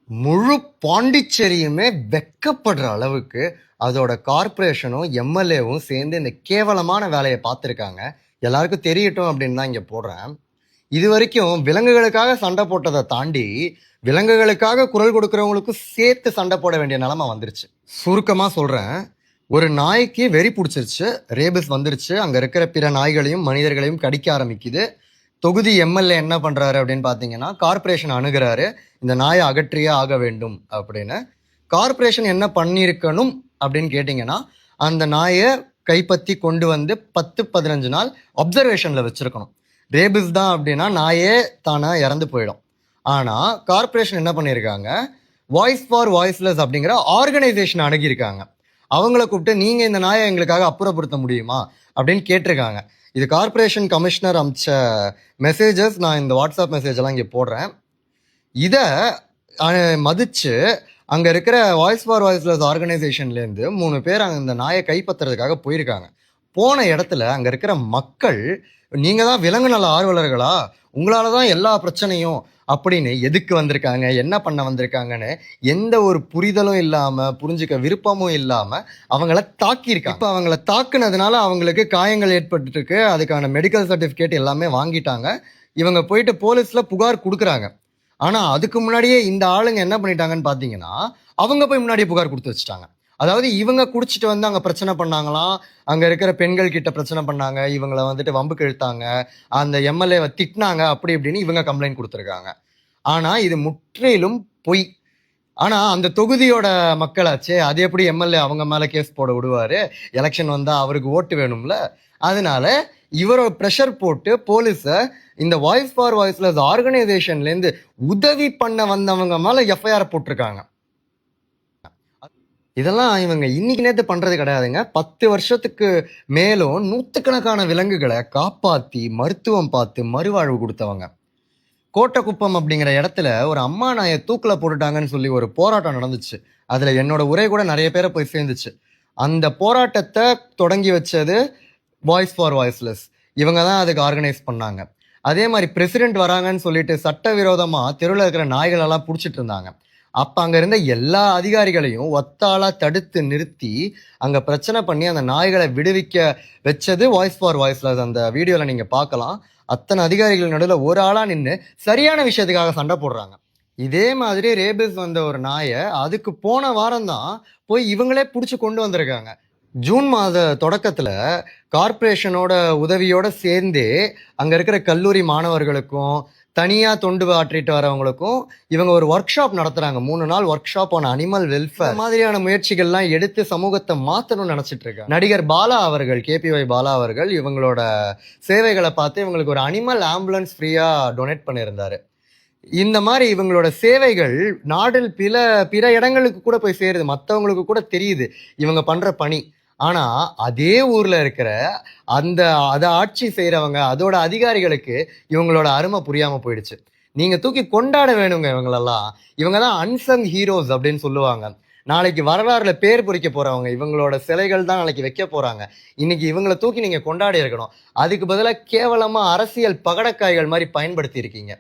முழு பாண்டிச்சேரியுமே வெக்கப்படுற அளவுக்கு அதோட கார்ப்பரேஷனும் எம்எல்ஏவும் சேர்ந்து இந்த கேவலமான வேலையை பார்த்துருக்காங்க. எல்லாருக்கும் தெரியட்டும் அப்படின்னு தான் இங்கே போடுறேன். இது வரைக்கும் விலங்குகளுக்காக சண்டை போட்டதை தாண்டி விலங்குகளுக்காக குரல் கொடுக்குறவங்களுக்கும் சேர்த்து சண்டை போட வேண்டிய நிலைமை வந்துருச்சு. சுருக்கமாக சொல்கிறேன், ஒரு நாய்க்கு வெறி பிடிச்சிருச்சு, ரேபிஸ் வந்துருச்சு, அங்கே இருக்கிற பிற நாய்களையும் மனிதர்களையும் கடிக்க ஆரம்பிக்குது. தொகுதி எம்எல்ஏ என்ன பண்றாரு அப்படின்னு பாத்தீங்கன்னா, கார்பரேஷன் அணுகிறாரு, இந்த நாயை அகற்றியே ஆக வேண்டும் அப்படின்னு. கார்பரேஷன் என்ன பண்ணியிருக்கணும் அப்படின்னு கேட்டிங்கன்னா, அந்த நாயை கைப்பற்றி கொண்டு வந்து 10-15 நாள் அப்சர்வேஷன்ல வச்சிருக்கணும். ரேபிஸ் தான் அப்படின்னா நாயே தானே இறந்து போயிடும். ஆனா கார்பரேஷன் என்ன பண்ணியிருக்காங்க, வாய்ஸ் ஃபார் வாய்ஸ்லெஸ் அப்படிங்கிற ஆர்கனைசேஷன் அணுகியிருக்காங்க. அவங்கள கூப்பிட்டு நீங்க இந்த நாயை எங்களுக்காக அப்புறப்படுத்த முடியுமா அப்படின்னு கேட்டிருக்காங்க. இது கார்பரேஷன் கமிஷனர் அமிச்ச மெசேஜஸ், நான் இந்த வாட்ஸ்அப் மெசேஜ் எல்லாம் இங்கே போடுறேன். இதை மதிச்சு அங்கே இருக்கிற வாய்ஸ் ஃபார் வாய்ஸ்லெஸ் ஆர்கனைசேஷன்லேருந்து 3 பேர் அங்கே இந்த நாயை கைப்பற்றுறதுக்காக போயிருக்காங்க. போன இடத்துல அங்கே இருக்கிற மக்கள், நீங்கள் தான் விலங்கு நல ஆர்வலர்களா, உங்களால தான் எல்லா பிரச்சனையும் அப்படின்னு எதுக்கு வந்திருக்காங்க, என்ன பண்ண வந்திருக்காங்கன்னு எந்த ஒரு புரிதலும் இல்லாம, புரிஞ்சுக்க விருப்பமும் இல்லாம அவங்கள தாக்கியிருக்காங்க. இப்போ அவங்கள தாக்குனதுனால அவங்களுக்கு காயங்கள் ஏற்பட்டு இருக்கு. அதுக்கான மெடிக்கல் சர்டிபிகேட் எல்லாமே வாங்கிட்டாங்க. இவங்க போயிட்டு போலீஸ்ல புகார் கொடுக்குறாங்க. ஆனா அதுக்கு முன்னாடியே இந்த ஆளுங்க என்ன பண்ணிட்டாங்கன்னு பாத்தீங்கன்னா, அவங்க போய் முன்னாடியே புகார் கொடுத்து வச்சுட்டாங்க. அதாவது இவங்க குடிச்சிட்டு வந்து அங்க பிரச்சனை பண்ணாங்களாம், அங்க இருக்கிற பெண்கள் கிட்ட பிரச்சனை பண்ணாங்க, இவங்களை வந்துட்டு வம்புக்கு இழுத்தாங்க, அந்த எம்எல்ஏவை திட்டினாங்க, அப்படி இப்படின்னு இவங்க கம்ப்ளைண்ட் கொடுத்துருக்காங்க. ஆனா இது முற்றிலும் பொய். ஆனா அந்த தொகுதியோட மக்களாச்சே, அது எப்படி எம்எல்ஏ அவங்க மேல கேஸ் போட விடுவாரு? எலெக்ஷன் வந்தா அவருக்கு ஓட்டு வேணும்ல. அதனால இவரை ப்ரெஷர் போட்டு போலீஸ இந்த வாய்ஸ் ஃபார் வாய்ஸ்லெஸ் ஆர்கனைசேஷன்ல இருந்து உதவி பண்ண வந்தவங்க மேல எஃப்ஐஆர் போட்டிருக்காங்க. இதெல்லாம் இவங்க இன்னைக்கு நேத்து பண்றது கிடையாதுங்க. 10 வருஷத்துக்கு மேலும் நூத்துக்கணக்கான விலங்குகளை காப்பாத்தி மருத்துவம் பார்த்து மறுவாழ்வு கொடுத்தவங்க. கோட்டக்குப்பம் அப்படிங்கிற இடத்துல ஒரு அம்மா நாயை தூக்கில போட்டுட்டாங்கன்னு சொல்லி ஒரு போராட்டம் நடந்துச்சு. அதுல என்னோட உரை கூட நிறைய பேரை போய் சேர்ந்துச்சு. அந்த போராட்டத்தை தொடங்கி வச்சது வாய்ஸ் ஃபார் வாய்ஸ்லெஸ். இவங்க தான் அதுக்கு ஆர்கனைஸ் பண்ணாங்க. அதே மாதிரி பிரசிடென்ட் வராங்கன்னு சொல்லிட்டு சட்டவிரோதமா தெருவில் இருக்கிற நாய்கள் எல்லாம் பிடிச்சிட்டு இருந்தாங்க. அப்ப அங்க இருந்த எல்லா அதிகாரிகளையும் ஒத்தாளா தடுத்து நிறுத்தி அங்க பிரச்சனை பண்ணி அந்த நாய்களை விடுவிக்க வச்சது வாய்ஸ் ஃபார் வாய்ஸ்லெஸ். அந்த வீடியோல நீங்க பார்க்கலாம். அத்தனை அதிகாரிகள் நடுவில் ஒரு ஆளா நின்று சரியான விஷயத்துக்காக சண்டை போடுறாங்க. இதே மாதிரி ரேபிஸ் வந்த ஒரு நாயை அதுக்கு போன வாரம் தான் போய் இவங்களே பிடிச்சி கொண்டு வந்திருக்காங்க. ஜூன் மாத தொடக்கத்துல கார்பரேஷனோட உதவியோட சேர்ந்தே அங்க இருக்கிற கல்லூரி மாணவர்களுக்கும் தனியா தொண்டு ஆற்றிட்டு வரவங்களுக்கும் இவங்க ஒரு ஒர்க் ஷாப் நடத்துறாங்க. 3 நாள் work shop on animal welfare மாதிரியான முயற்சிகள்லாம் எடுத்து சமூகத்தை மாத்தணும்னு நினைச்சிட்டு இருக்காங்க. நடிகர் பாலா அவர்கள், கேபிஒய் பாலா அவர்கள் இவங்களோட சேவைகளை பார்த்து இவங்களுக்கு ஒரு அனிமல் ஆம்புலன்ஸ் ஃப்ரீயா டொனேட் பண்ணியிருந்தாரு. இந்த மாதிரி இவங்களோட சேவைகள் நாடில் பிற இடங்களுக்கு கூட போய் சேருது, மற்றவங்களுக்கு கூட தெரியுது இவங்க பண்ற பணி. ஆனா அதே ஊர்ல இருக்கிற அதை ஆட்சி செய்யறவங்க, அதோட அதிகாரிகளுக்கு இவங்களோட அருமை புரியாம போயிடுச்சு. நீங்க தூக்கி கொண்டாட வேணுங்க இவங்களெல்லாம். இவங்க தான் அன்சங் ஹீரோஸ் அப்படின்னு சொல்லுவாங்க. நாளைக்கு வரலாறுல பேர் பொறிக்க போறவங்க, இவங்களோட சிலைகள் தான் நாளைக்கு வைக்க போறாங்க. இன்னைக்கு இவங்களை தூக்கி நீங்க கொண்டாடி இருக்கணும். அதுக்கு பதிலாக கேவலமா அரசியல் பகடக்காய்கள் மாதிரி பயன்படுத்தி இருக்கீங்க.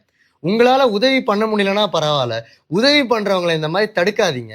உங்களால உதவி பண்ண முடியலன்னா பரவாயில்ல, உதவி பண்றவங்களை இந்த மாதிரி தடுக்காதீங்க.